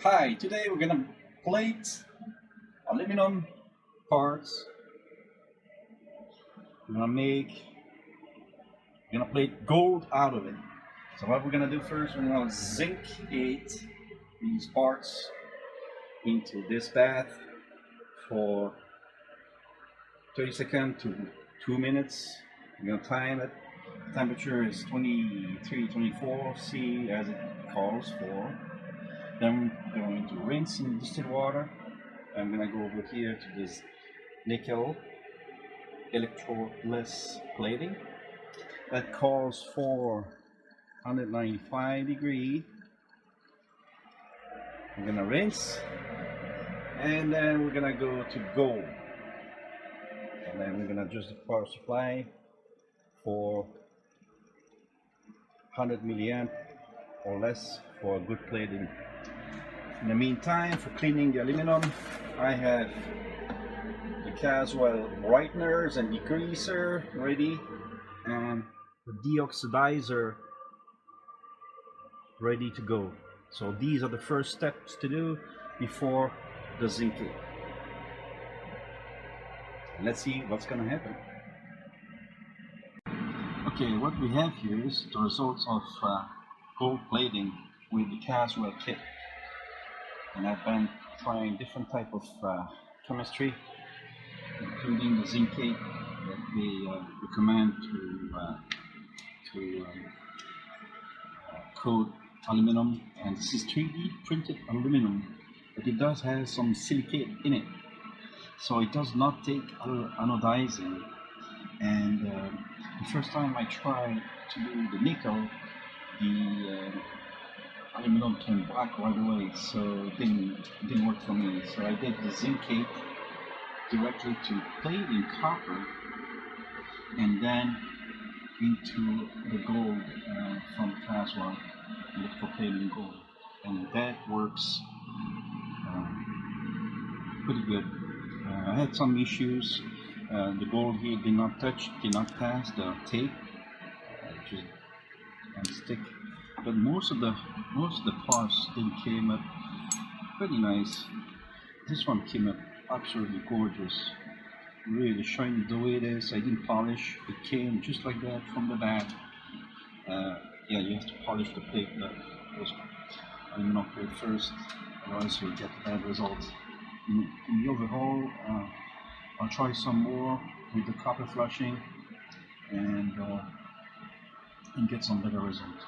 Hi, today we're gonna plate aluminum parts. We're gonna plate gold out of it. So what we're gonna do first, we're gonna zincate these parts into this bath for 30 seconds to 2 minutes. We're gonna time it. Temperature is 23, 24 C as it calls for. Then we're going to rinse in distilled water. I'm gonna go over here to this nickel electroless plating that calls for 195 degree. We're gonna rinse and then we're gonna go to gold, and then we're gonna adjust the power supply for 100 milliamp or less for a good plating. In the meantime, for cleaning the aluminum, I have the Caswell brighteners and degreaser ready, and the deoxidizer ready to go. So these are the first steps to do before the zinking. Let's see what's gonna happen. Okay, what we have here is the results of gold plating with the Caswell kit. And I've been trying different type of chemistry, including the zincate that they recommend to coat aluminum, and this is 3D printed aluminum, but it does have some silicate in it, so it does not take anodizing. And the first time I tried to do the nickel, the aluminum came black right away, so it didn't work for me. So I did the zincate directly to plate in copper, and then into the gold from Caswell, electro plating gold, and that works pretty good. I had some issues. The gold here did not pass the tape, which is and stick. But most of the parts still came up pretty nice. This one came up absolutely gorgeous, really shiny the way it is. I didn't polish; it came just like that from the back. Yeah, you have to polish the plate, but I'm not plate first, otherwise you'll get bad results. In the overhaul, I'll try some more with the copper flushing and get some better results.